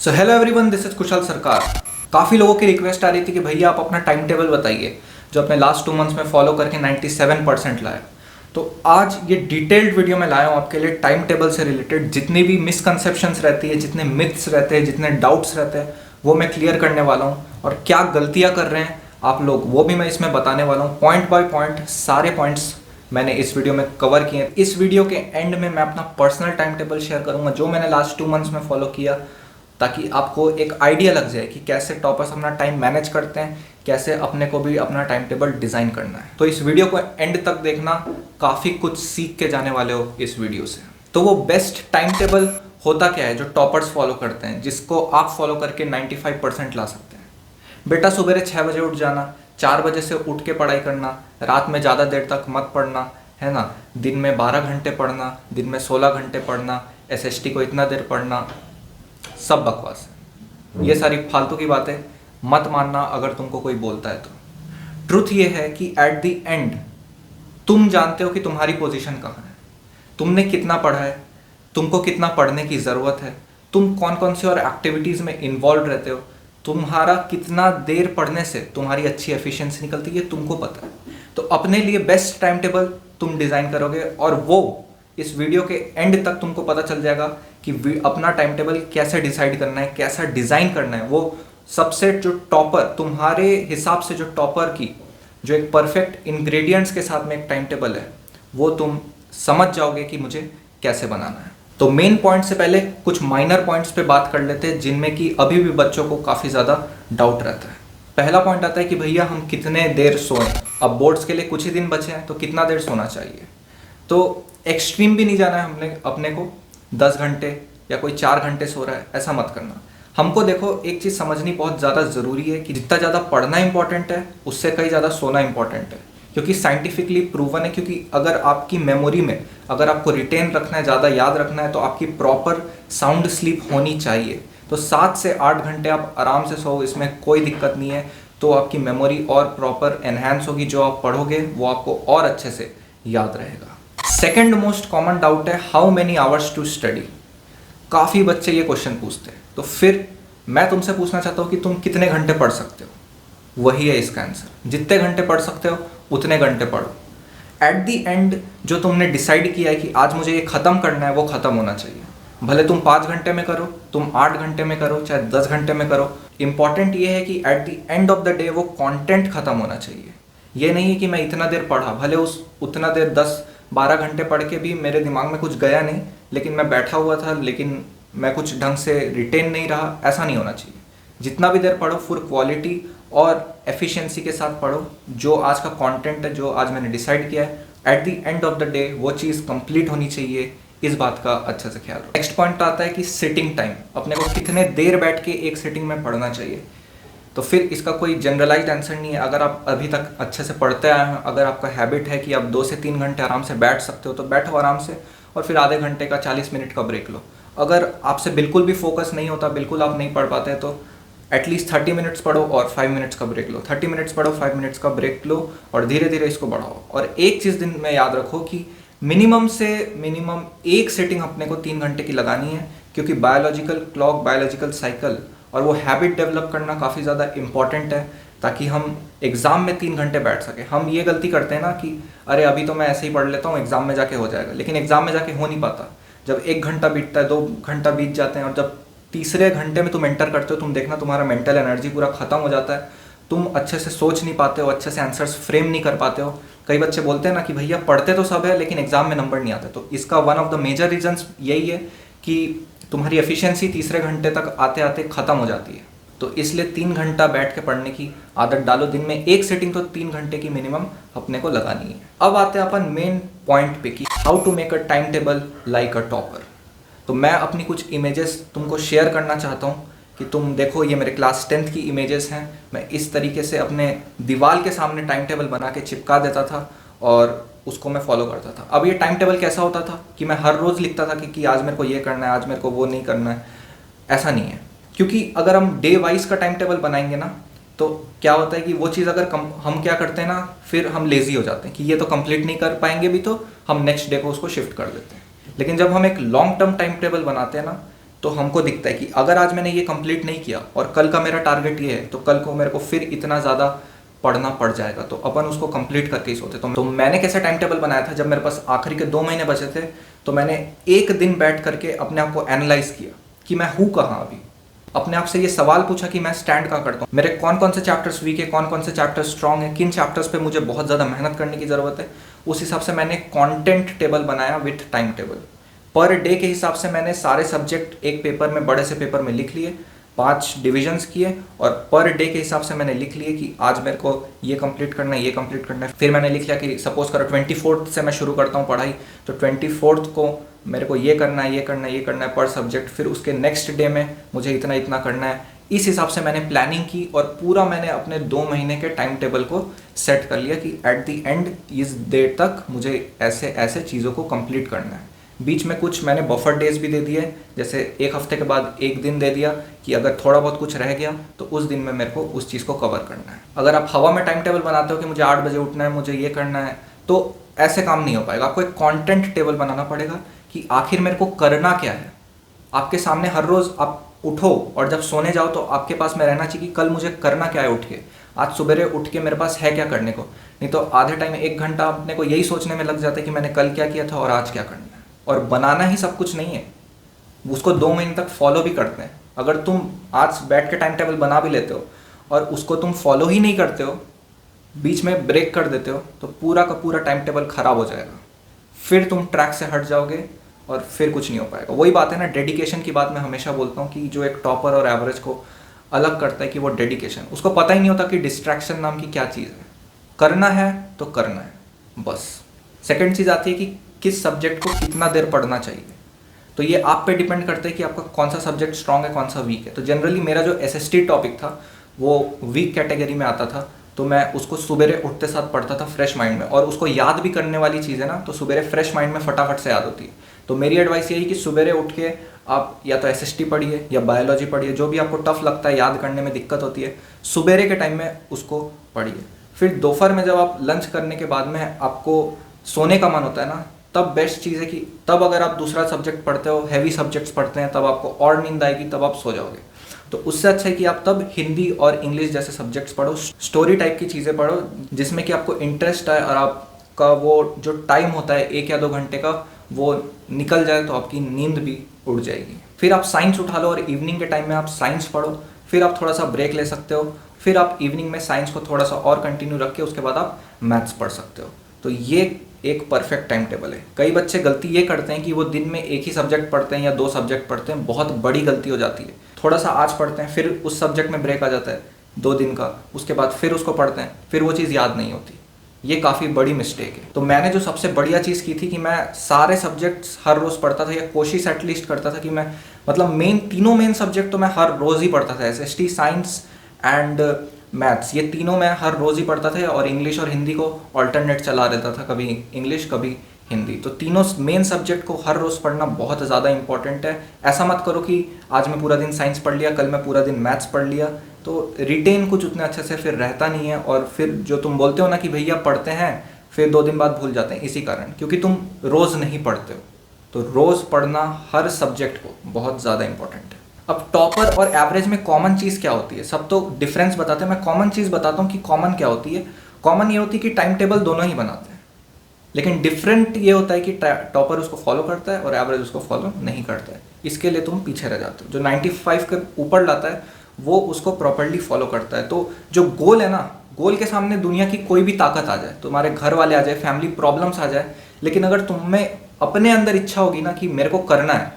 So hello everyone, this is Kushal Sarkar. काफ़ी लोगों की रिक्वेस्ट आ रही थी कि भैया आप अपना टाइम टेबल बताइए जो अपने लास्ट 2 मंथ्स में फॉलो करके 97% लाए। तो आज ये डिटेल्ड वीडियो में लाया हूँ आपके लिए टाइम टेबल से रिलेटेड। जितनी भी मिसकंसेप्शंस रहती है, जितने मिथ्स रहते हैं, जितने डाउट्स रहते हैं, वो मैं क्लियर करने वाला हूँ। और क्या गलतियाँ कर रहे हैं आप लोग, वो भी मैं इसमें बताने वाला हूँ। पॉइंट बाय पॉइंट सारे पॉइंट्स मैंने इस वीडियो में कवर किए हैं। इस वीडियो के एंड में मैं अपना पर्सनल टाइम टेबल शेयर करूँगा जो मैंने लास्ट 2 मंथ्स में फॉलो किया, ताकि आपको एक आइडिया लग जाए कि कैसे टॉपर्स अपना टाइम मैनेज करते हैं, कैसे अपने को भी अपना टाइम टेबल डिज़ाइन करना है। तो इस वीडियो को एंड तक देखना, काफ़ी कुछ सीख के जाने वाले हो इस वीडियो से। तो वो बेस्ट टाइम टेबल होता क्या है जो टॉपर्स फॉलो करते हैं, जिसको आप फॉलो करके 95% ला सकते हैं। बेटा सुबह 6 बजे उठ जाना, 4 बजे से उठ के पढ़ाई करना, रात में ज़्यादा देर तक मत पढ़ना, है ना। दिन में 12 घंटे पढ़ना, दिन में 16 घंटे पढ़ना, एसएसटी को इतना देर पढ़ना, सब बकवास है। ये सारी फालतू की बातें मत मानना अगर तुमको कोई बोलता है तो। ट्रुथ ये है कि एट द एंड तुम जानते हो कि तुम्हारी पोजीशन कहाँ है, तुमने कितना पढ़ा है, तुमको कितना पढ़ने की ज़रूरत है, तुम कौन कौन सी और एक्टिविटीज़ में इन्वॉल्व रहते हो, तुम्हारा कितना देर पढ़ने से तुम्हारी अच्छी एफिशिएंसी निकलती है, तुमको पता है। तो अपने लिए बेस्ट टाइम टेबल तुम डिज़ाइन करोगे, और वो इस वीडियो के एंड तक तुमको पता चल जाएगा कि अपना टाइम टेबल कैसे डिसाइड करना है, कैसा डिज़ाइन करना है। वो सबसे जो टॉपर, तुम्हारे हिसाब से जो टॉपर की जो एक परफेक्ट इंग्रेडिएंट्स के साथ में एक टाइम टेबल है, वो तुम समझ जाओगे कि मुझे कैसे बनाना है। तो मेन पॉइंट से पहले कुछ माइनर पॉइंट्स पे बात कर लेते हैं जिनमें कि अभी भी बच्चों को काफ़ी ज़्यादा डाउट रहता है। पहला पॉइंट आता है कि भैया हम कितने देर सोएं। अब बोर्ड्स के लिए कुछ ही दिन बचे हैं, तो कितना देर सोना चाहिए। तो एक्सट्रीम भी नहीं जाना है हमने अपने को 10 घंटे या कोई 4 घंटे सो रहा है, ऐसा मत करना। हमको देखो एक चीज़ समझनी बहुत ज़्यादा ज़रूरी है कि जितना ज़्यादा पढ़ना इंपॉर्टेंट है, उससे कहीं ज़्यादा सोना इंपॉर्टेंट है। क्योंकि साइंटिफिकली प्रूवन है, क्योंकि अगर आपकी मेमोरी में, अगर आपको रिटेन रखना है, ज़्यादा याद रखना है, तो आपकी प्रॉपर साउंड स्लीप होनी चाहिए। तो 7 से 8 घंटे आप आराम से सो, इसमें कोई दिक्कत नहीं है। तो आपकी मेमोरी और प्रॉपर एनहेंस होगी, जो आप पढ़ोगे वो आपको और अच्छे से याद रहेगा। सेकेंड मोस्ट कॉमन डाउट है how many hours to study. काफ़ी बच्चे ये क्वेश्चन पूछते हैं, तो फिर मैं तुमसे पूछना चाहता हूँ कि तुम कितने घंटे पढ़ सकते हो। वही है इसका आंसर, जितने घंटे पढ़ सकते हो उतने घंटे पढ़ो। एट दी एंड जो तुमने डिसाइड किया है कि आज मुझे ये ख़त्म करना है, वो ख़त्म होना चाहिए। भले तुम 5 घंटे में करो, तुम 8 घंटे में करो, चाहे 10 घंटे में करो। इंपॉर्टेंट ये है कि at the end of the day वो कॉन्टेंट ख़त्म होना चाहिए। ये नहीं है कि मैं इतना देर पढ़ा, भले उतना देर 10-12 घंटे पढ़ के भी मेरे दिमाग में कुछ गया नहीं, लेकिन मैं बैठा हुआ था, लेकिन मैं कुछ ढंग से रिटेन नहीं रहा, ऐसा नहीं होना चाहिए। जितना भी देर पढ़ो, फुल क्वालिटी और एफिशिएंसी के साथ पढ़ो। जो आज का कंटेंट है, जो आज मैंने डिसाइड किया है, at the end of the day वो चीज़ कंप्लीट होनी चाहिए। इस बात का अच्छे से ख्याल रखो। नेक्स्ट पॉइंट आता है कि सिटिंग टाइम, अपने को कितने देर बैठ के एक सिटिंग में पढ़ना चाहिए। तो फिर इसका कोई जनरलाइज्ड आंसर नहीं है। अगर आप अभी तक अच्छे से पढ़ते आए हैं, अगर आपका हैबिट है कि आप 2 से 3 घंटे आराम से बैठ सकते हो, तो बैठो आराम से, और फिर आधे घंटे का 40 मिनट का ब्रेक लो। अगर आपसे बिल्कुल भी फोकस नहीं होता, बिल्कुल आप नहीं पढ़ पाते, तो एटलीस्ट 30 मिनट्स पढ़ो और 5 मिनट्स का ब्रेक लो। 30 मिनट्स पढ़ो, 5 मिनट्स का ब्रेक लो, और धीरे धीरे इसको बढ़ाओ। और एक चीज़ दिन में याद रखो कि मिनिमम से मिनिमम एक सेटिंग अपने को 3 घंटे की लगानी है, क्योंकि बायोलॉजिकल क्लॉक, बायोलॉजिकल साइकिल और वो हैबिट डेवलप करना काफ़ी ज़्यादा इंपॉर्टेंट है, ताकि हम एग्ज़ाम में 3 घंटे बैठ सकें। हम ये गलती करते हैं ना कि अरे अभी तो मैं ऐसे ही पढ़ लेता हूँ, एग्ज़ाम में जाके हो जाएगा, लेकिन एग्ज़ाम में जाके हो नहीं पाता। जब 1 घंटा बीतता है, 2 घंटा बीत जाते हैं, और जब तीसरे घंटे में तुम एंटर करते हो, तुम देखना तुम्हारा मेंटल एनर्जी पूरा ख़त्म हो जाता है। तुम अच्छे से सोच नहीं पाते हो, अच्छे से आंसर्स फ्रेम नहीं कर पाते हो। कई बच्चे बोलते हैं ना कि भैया पढ़ते तो सब है, लेकिन एग्जाम में नंबर नहीं आते। तो इसका one of the major reasons यही है कि तुम्हारी एफिशिएंसी तीसरे घंटे तक आते आते ख़त्म हो जाती है। तो इसलिए 3 घंटा बैठ के पढ़ने की आदत डालो। दिन में एक सेटिंग तो 3 घंटे की मिनिमम अपने को लगानी है। अब आते हैं अपन मेन पॉइंट पे कि how to make a timetable like a topper. तो मैं अपनी कुछ इमेजेस तुमको शेयर करना चाहता हूँ कि तुम देखो, ये मेरे क्लास 10th की इमेजेस हैं। मैं इस तरीके से अपने दीवार के सामने टाइम टेबल बना के चिपका देता था और उसको मैं फॉलो करता था। अब ये टाइम टेबल कैसा होता था कि मैं हर रोज़ लिखता था कि आज मेरे को ये करना है, आज मेरे को वो नहीं करना है। ऐसा नहीं है, क्योंकि अगर हम डे वाइज का टाइम टेबल बनाएंगे ना, तो क्या होता है कि वो चीज़ अगर हम क्या करते हैं ना, फिर हम लेज़ी हो जाते हैं कि ये तो कंप्लीट नहीं कर पाएंगे भी, तो हम नेक्स्ट डे को उसको शिफ्ट कर देते हैं। लेकिन जब हम एक लॉन्ग टर्म टाइम टेबल बनाते हैं ना, तो हमको दिखता है कि अगर आज मैंने ये कंप्लीट नहीं किया और कल का मेरा टारगेट ये है, तो कल को मेरे को फिर इतना ज़्यादा पढ़ना पड़ जाएगा, तो अपन उसको कंप्लीट करके ही सोते। तो मैंने कैसे टाइम टेबल बनाया था, जब मेरे पास आखिरी के 2 महीने बचे थे, तो मैंने एक दिन बैठ करके अपने आप को एनालाइज किया कि मैं हूँ कहाँ अभी। अपने आप से ये सवाल पूछा कि मैं स्टैंड कहाँ करता हूँ, मेरे कौन कौन से चैप्टर्स वीक है, कौन कौन से चैप्टर्स स्ट्रॉन्ग है, किन चैप्टर्स पे मुझे बहुत ज़्यादा मेहनत करने की ज़रूरत है। उस हिसाब से मैंने कंटेंट टेबल बनाया with time table. Per day के हिसाब से मैंने सारे सब्जेक्ट एक पेपर में, बड़े से पेपर में लिख लिए, 5 डिविजन्स किए, और पर डे के हिसाब से मैंने लिख लिए कि आज मेरे को ये कंप्लीट करना है, ये कंप्लीट करना है। फिर मैंने लिख लिया कि सपोज करो 24th से मैं शुरू करता हूँ पढ़ाई, तो 24th को मेरे को ये करना है, ये करना है, ये करना है पर सब्जेक्ट। फिर उसके नेक्स्ट डे में मुझे इतना इतना करना है। इस हिसाब से मैंने प्लानिंग की और पूरा मैंने अपने 2 महीने के टाइम टेबल को सेट कर लिया कि एट द एंड इस डेट तक मुझे ऐसे ऐसे चीज़ों को कंप्लीट करना है। बीच में कुछ मैंने बफर डेज भी दे दिए, जैसे 1 हफ्ते के बाद 1 दिन दे दिया कि अगर थोड़ा बहुत कुछ रह गया तो उस दिन में मेरे को उस चीज़ को कवर करना है। अगर आप हवा में टाइम टेबल बनाते हो कि मुझे 8 बजे उठना है, मुझे ये करना है, तो ऐसे काम नहीं हो पाएगा। आपको एक कंटेंट टेबल बनाना पड़ेगा कि आखिर मेरे को करना क्या है। आपके सामने हर रोज़ आप उठो और जब सोने जाओ तो आपके पास में रहना चाहिए कि कल मुझे करना क्या है उठ के। आज सुबह उठ के मेरे पास है क्या करने को। नहीं तो आधे टाइम 1 घंटा अपने को यही सोचने में लग जाता है कि मैंने कल क्या किया था और आज क्या करना है। और बनाना ही सब कुछ नहीं है, उसको 2 महीने तक फॉलो भी करते हैं। अगर तुम आज बैठ के टाइम टेबल बना भी लेते हो और उसको तुम फॉलो ही नहीं करते हो, बीच में ब्रेक कर देते हो, तो पूरा का पूरा टाइम टेबल खराब हो जाएगा। फिर तुम ट्रैक से हट जाओगे और फिर कुछ नहीं हो पाएगा। वही बात है ना, डेडिकेशन की बात मैं हमेशा बोलता हूँ कि जो एक टॉपर और एवरेज को अलग करता है कि वो डेडिकेशन। उसको पता ही नहीं होता कि डिस्ट्रैक्शन नाम की क्या चीज़ है। करना है तो करना है बस। सेकेंड चीज़ आती है कि किस सब्जेक्ट को कितना देर पढ़ना चाहिए। तो ये आप पे डिपेंड करता है कि आपका कौन सा सब्जेक्ट स्ट्रांग है, कौन सा वीक है। तो जनरली मेरा जो एसएसटी टॉपिक था वो वीक कैटेगरी में आता था, तो मैं उसको सुबेरे उठते साथ पढ़ता था फ्रेश माइंड में। और उसको याद भी करने वाली चीज़ है ना, तो सुबेरे फ्रेश माइंड में फटाफट से याद होती है। तो मेरी एडवाइस यही कि सुबेरे उठ के आप या तो एसएसटी पढ़िए या बायोलॉजी पढ़िए, जो भी आपको टफ लगता है, याद करने में दिक्कत होती है, सुबेरे के टाइम में उसको पढ़िए। फिर दोपहर में जब आप लंच करने के बाद में आपको सोने का मन होता है ना, तब बेस्ट चीज़ है कि तब अगर आप दूसरा सब्जेक्ट पढ़ते हो, हैवी सब्जेक्ट्स पढ़ते हैं, तब आपको और नींद आएगी, तब आप सो जाओगे। तो उससे अच्छा है कि आप तब हिंदी और इंग्लिश जैसे सब्जेक्ट्स पढ़ो, स्टोरी टाइप की चीज़ें पढ़ो जिसमें कि आपको इंटरेस्ट आए, और आपका वो जो टाइम होता है 1 या 2 घंटे का वो निकल जाए, तो आपकी नींद भी उड़ जाएगी। फिर आप साइंस उठा लो और इवनिंग के टाइम में आप साइंस पढ़ो। फिर आप थोड़ा सा ब्रेक ले सकते हो, फिर आप इवनिंग में साइंस को थोड़ा सा और कंटिन्यू रख के उसके बाद आप मैथ्स पढ़ सकते हो। तो ये एक परफेक्ट टाइम टेबल है। कई बच्चे गलती ये करते हैं कि वो दिन में एक ही सब्जेक्ट पढ़ते हैं या 2 सब्जेक्ट पढ़ते हैं, बहुत बड़ी गलती हो जाती है। थोड़ा सा आज पढ़ते हैं, फिर उस सब्जेक्ट में ब्रेक आ जाता है 2 दिन का, उसके बाद फिर उसको पढ़ते हैं, फिर वो चीज़ याद नहीं होती। ये काफ़ी बड़ी मिस्टेक है। तो मैंने जो सबसे बढ़िया चीज़ की थी कि मैं सारे सब्जेक्ट्स हर रोज़ पढ़ता था, या कोशिश एटलीस्ट करता था कि मैं मतलब तीनों मेन सब्जेक्ट तो मैं हर रोज़ ही पढ़ता था। एसएसटी, साइंस एंड मैथ्स, ये तीनों मैं हर रोज़ ही पढ़ता था। और इंग्लिश और हिंदी को ऑल्टरनेट चला देता था, कभी इंग्लिश कभी हिंदी। तो तीनों मेन सब्जेक्ट को हर रोज़ पढ़ना बहुत ज़्यादा इंपॉर्टेंट है। ऐसा मत करो कि आज मैं पूरा दिन साइंस पढ़ लिया, कल मैं पूरा दिन मैथ्स पढ़ लिया, तो रिटेन कुछ उतने अच्छे से फिर रहता नहीं है। और फिर जो तुम बोलते हो ना कि भैया पढ़ते हैं, फिर 2 दिन बाद भूल जाते हैं, इसी कारण, क्योंकि तुम रोज़ नहीं पढ़ते हो। तो रोज़ पढ़ना हर सब्जेक्ट को बहुत ज़्यादा इंपॉर्टेंट है। अब टॉपर और एवरेज में कॉमन चीज़ क्या होती है? सब तो डिफरेंस बताते हैं, मैं कॉमन चीज़ बताता हूँ कि कॉमन क्या होती है। कॉमन ये होती है कि टाइम टेबल दोनों ही बनाते हैं, लेकिन डिफरेंट ये होता है कि टॉपर उसको फॉलो करता है और एवरेज उसको फॉलो नहीं करता है। इसके लिए तुम पीछे रह जाते हो। जो 95 के ऊपर लाता है वो उसको प्रॉपर्ली फॉलो करता है। तो जो गोल है ना, गोल के सामने दुनिया की कोई भी ताकत आ जाए, तुम्हारे घर वाले आ जाए, फैमिली प्रॉब्लम्स आ जाए, लेकिन अगर तुम में अपने अंदर इच्छा होगी ना कि मेरे को करना है,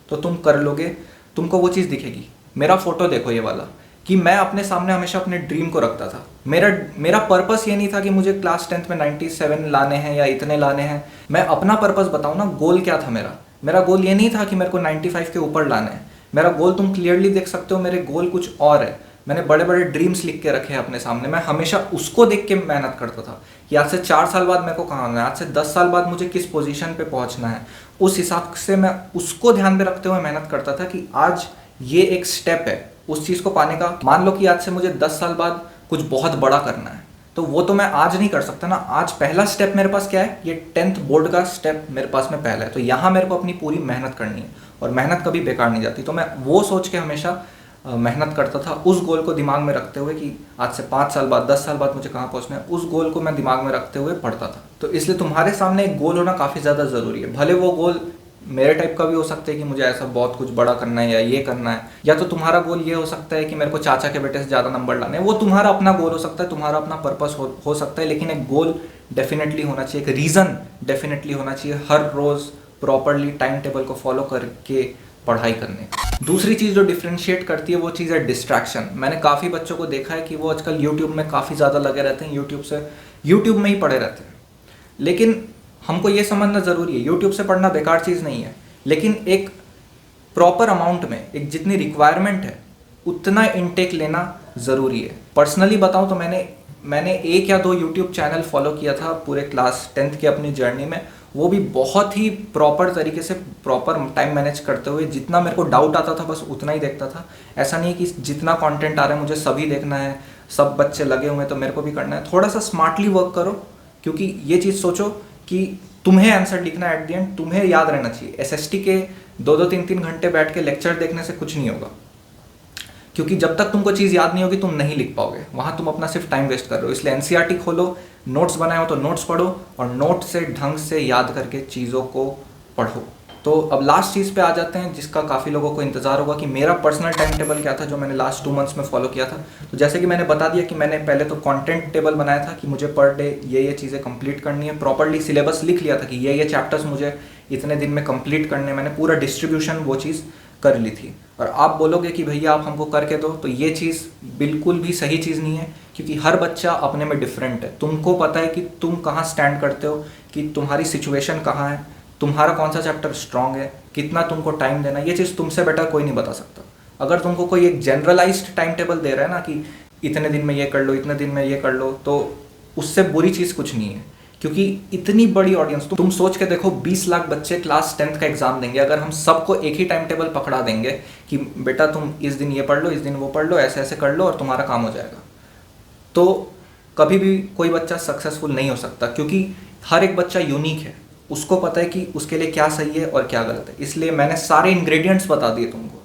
तो तुम कर लोगे। तुमको वो चीज़ दिखेगी। मेरा फोटो देखो ये वाला, कि मैं अपने सामने हमेशा अपने ड्रीम को रखता था। मेरा पर्पस ये नहीं था कि मुझे क्लास 10th में 97 लाने हैं या इतने लाने हैं। मैं अपना पर्पस बताऊँ ना, गोल क्या था मेरा गोल ये नहीं था कि मेरे को 95 के ऊपर लाने हैं। मेरा गोल तुम क्लियरली देख सकते हो, मेरे गोल कुछ और है। मैंने बड़े बड़े ड्रीम्स लिख के रखे हैं अपने सामने। मैं हमेशा उसको देख के मेहनत करता था कि आज से 4 साल बाद मेरे को कहाँ आना है, आज से 10 साल बाद मुझे किस पोजीशन पे पहुँचना है। उस हिसाब से मैं उसको ध्यान में रखते हुए मेहनत करता था कि आज ये एक स्टेप है उस चीज़ को पाने का। मान लो कि आज से मुझे 10 साल बाद कुछ बहुत बड़ा करना है, तो वो तो मैं आज नहीं कर सकता ना। आज पहला स्टेप मेरे पास क्या है, ये 10th बोर्ड का स्टेप मेरे पास में पहला है। तो यहाँ मेरे को अपनी पूरी मेहनत करनी है और मेहनत कभी बेकार नहीं जाती। तो मैं वो सोच के हमेशा मेहनत करता था, उस गोल को दिमाग में रखते हुए कि आज से 5 साल बाद 10 साल बाद मुझे कहाँ पहुँचना है, उस गोल को मैं दिमाग में रखते हुए पढ़ता था। तो इसलिए तुम्हारे सामने एक गोल होना काफ़ी ज़्यादा ज़रूरी है। भले वो गोल मेरे टाइप का भी हो सकता है कि मुझे ऐसा बहुत कुछ बड़ा करना है या ये करना है, या तो तुम्हारा गोल ये हो सकता है कि मेरे को चाचा के बेटे से ज़्यादा नंबर लाने हैं। वो तुम्हारा अपना गोल हो सकता है, तुम्हारा अपना पर्पस हो सकता है, लेकिन एक गोल डेफिनेटली होना चाहिए, एक रीज़न डेफिनेटली होना चाहिए हर रोज़ प्रॉपरली टाइम टेबल को फॉलो करके पढ़ाई करने। दूसरी चीज़ जो डिफ्रेंशिएट करती है वो चीज़ है डिस्ट्रैक्शन। मैंने काफ़ी बच्चों को देखा है कि वो आजकल यूट्यूब में काफ़ी ज़्यादा लगे रहते हैं, यूट्यूब में ही पढ़े रहते हैं। लेकिन हमको ये समझना ज़रूरी है, यूट्यूब से पढ़ना बेकार चीज़ नहीं है, लेकिन एक प्रॉपर अमाउंट में, एक जितनी रिक्वायरमेंट है उतना इनटेक लेना ज़रूरी है। पर्सनली बताऊं तो मैंने 1 या 2 यूट्यूब चैनल फॉलो किया था पूरे क्लास 10th की अपनी जर्नी में, वो भी बहुत ही प्रॉपर तरीके से प्रॉपर टाइम मैनेज करते हुए। जितना मेरे को डाउट आता था बस उतना ही देखता था। ऐसा नहीं कि जितना कंटेंट आ रहा है मुझे सभी देखना है, सब बच्चे लगे हुए हैं तो मेरे को भी करना है। थोड़ा सा स्मार्टली वर्क करो, क्योंकि ये चीज़ सोचो कि तुम्हें आंसर लिखना है एट द एंड, तुम्हें याद रहना चाहिए। एसएसटी के 2-2 3-3 घंटे बैठ के लेक्चर देखने से कुछ नहीं होगा, क्योंकि जब तक तुमको चीज़ याद नहीं होगी तुम नहीं लिख पाओगे, वहाँ तुम अपना सिर्फ टाइम वेस्ट कर रहे हो। इसलिए एनसीईआरटी खोलो, नोट्स बनाए हो तो नोट्स पढ़ो और नोट से ढंग से याद करके चीज़ों को पढ़ो। तो अब लास्ट चीज़ पे आ जाते हैं जिसका काफ़ी लोगों को इंतज़ार होगा कि मेरा पर्सनल टाइम टेबल क्या था जो मैंने लास्ट 2 मंथ्स में फॉलो किया था। तो जैसे कि मैंने बता दिया कि मैंने पहले तो कंटेंट टेबल बनाया था कि मुझे पर डे ये चीज़ें कंप्लीट करनी है, प्रॉपरली सिलेबस लिख लिया था कि ये चैप्टर्स मुझे इतने दिन में कंप्लीट करने, मैंने पूरा डिस्ट्रीब्यूशन वो चीज़ कर ली थी। और आप बोलोगे कि भैया आप हमको करके दो, तो ये चीज़ बिल्कुल भी सही चीज़ नहीं है, क्योंकि हर बच्चा अपने में डिफरेंट है। तुमको पता है कि तुम कहाँ स्टैंड करते हो, कि तुम्हारी सिचुएशन कहाँ है, तुम्हारा कौन सा चैप्टर स्ट्रांग है, कितना तुमको टाइम देना, ये चीज़ तुमसे बेटर कोई नहीं बता सकता। अगर तुमको कोई एक जनरलाइज्ड टाइम टेबल दे रहा है ना कि इतने दिन में ये कर लो, इतने दिन में ये कर लो, तो उससे बुरी चीज़ कुछ नहीं है। क्योंकि इतनी बड़ी ऑडियंस, तुम सोच के देखो 20 लाख बच्चे क्लास 10th का एग्जाम देंगे। अगर हम सबको एक ही टाइम टेबल पकड़ा देंगे कि बेटा तुम इस दिन ये पढ़ लो, इस दिन वो पढ़ लो, ऐसे ऐसे कर लो और तुम्हारा काम हो जाएगा, तो कभी भी कोई बच्चा सक्सेसफुल नहीं हो सकता। क्योंकि हर एक बच्चा यूनिक है, उसको पता है कि उसके लिए क्या सही है और क्या गलत है। इसलिए मैंने सारे इंग्रेडिएंट्स बता दिए तुमको।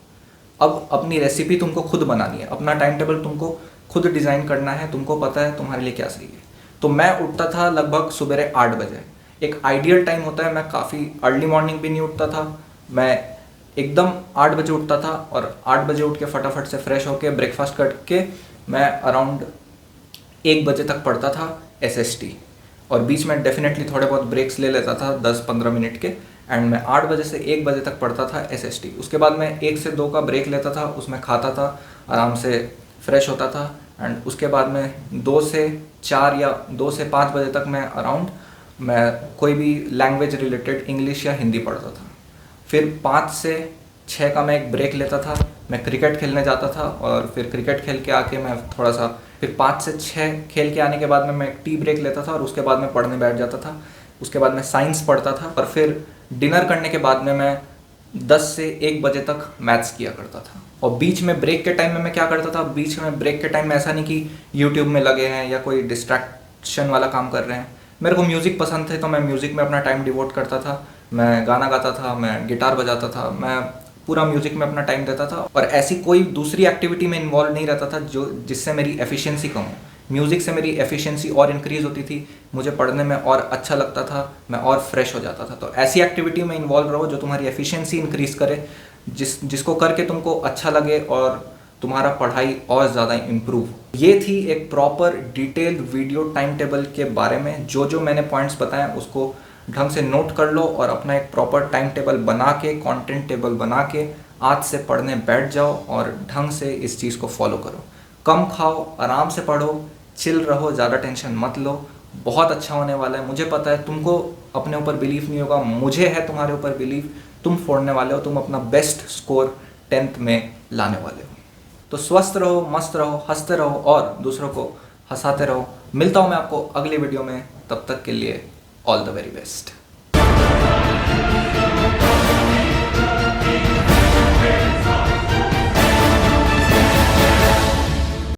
अब अपनी रेसिपी तुमको खुद बनानी है, अपना टाइम टेबल तुमको खुद डिज़ाइन करना है, तुमको पता है तुम्हारे लिए क्या सही है। तो मैं उठता था लगभग सुबह 8 बजे, एक आइडियल टाइम होता है। मैं काफ़ी अर्ली मॉर्निंग भी नहीं उठता था, मैं एकदम 8 बजे उठता था और 8 बजे उठ के फटाफट से फ्रेश होके ब्रेकफास्ट करके मैं अराउंड 1 बजे तक पढ़ता था एसएसटी, और बीच में डेफिनेटली थोड़े बहुत ब्रेक्स ले लेता था 10-15 मिनट के। एंड मैं 8 बजे से 1 बजे तक पढ़ता था एसएसटी। उसके बाद मैं 1 से 2 का ब्रेक लेता था, उसमें खाता था, आराम से फ्रेश होता था। एंड उसके बाद में 2 से 4 या 2 से 5 बजे तक मैं अराउंड कोई भी लैंग्वेज रिलेटेड इंग्लिश या हिंदी पढ़ता था। फिर 5 से 6 का मैं एक ब्रेक लेता था, मैं क्रिकेट खेलने जाता था, और फिर क्रिकेट खेल के आके मैं थोड़ा सा, फिर 5 से 6 खेल के आने के बाद में मैं एक टी ब्रेक लेता था और उसके बाद मैं पढ़ने बैठ जाता था। उसके बाद मैं साइंस पढ़ता था और फिर डिनर करने के बाद में मैं 10 से 1 बजे तक मैथ्स किया करता था। और बीच में ब्रेक के टाइम में मैं क्या करता था, बीच में ब्रेक के टाइम में ऐसा नहीं कि यूट्यूब में लगे हैं या कोई डिस्ट्रैक्शन वाला काम कर रहे हैं। मेरे को म्यूज़िक पसंद थे तो मैं म्यूज़िक में अपना टाइम डिवोट करता था, मैं गाना गाता था, मैं गिटार बजाता था, मैं पूरा म्यूज़िक में अपना टाइम देता था। और ऐसी कोई दूसरी एक्टिविटी में इन्वॉल्व नहीं रहता था जिससे मेरी एफिशिएंसी कम हो। म्यूज़िक से मेरी एफिशिएंसी और इंक्रीज़ होती थी, मुझे पढ़ने में और अच्छा लगता था, मैं और फ्रेश हो जाता था। तो ऐसी एक्टिविटी में इन्वॉल्व रहो जो तुम्हारी एफिशिएंसी इंक्रीज़ करे, जिसको करके तुमको अच्छा लगे और तुम्हारा पढ़ाई और ज़्यादा इम्प्रूव। ये थी एक proper detailed video time table के बारे में। जो मैंने पॉइंट्स बताए उसको ढंग से नोट कर लो और अपना एक प्रॉपर टाइम टेबल बना के, कंटेंट टेबल बना के आज से पढ़ने बैठ जाओ और ढंग से इस चीज़ को फॉलो करो। कम खाओ, आराम से पढ़ो, चिल रहो, ज़्यादा टेंशन मत लो, बहुत अच्छा होने वाला है। मुझे पता है तुमको अपने ऊपर बिलीव नहीं होगा, मुझे है तुम्हारे ऊपर बिलीव। तुम फोड़ने वाले हो, तुम अपना बेस्ट स्कोर 10th में लाने वाले हो। तो स्वस्थ रहो, मस्त रहो, हंसते रहो और दूसरों को हंसाते रहो। मिलता हूँ मैं आपको अगले वीडियो में, तब तक के लिए ऑल द वेरी बेस्ट।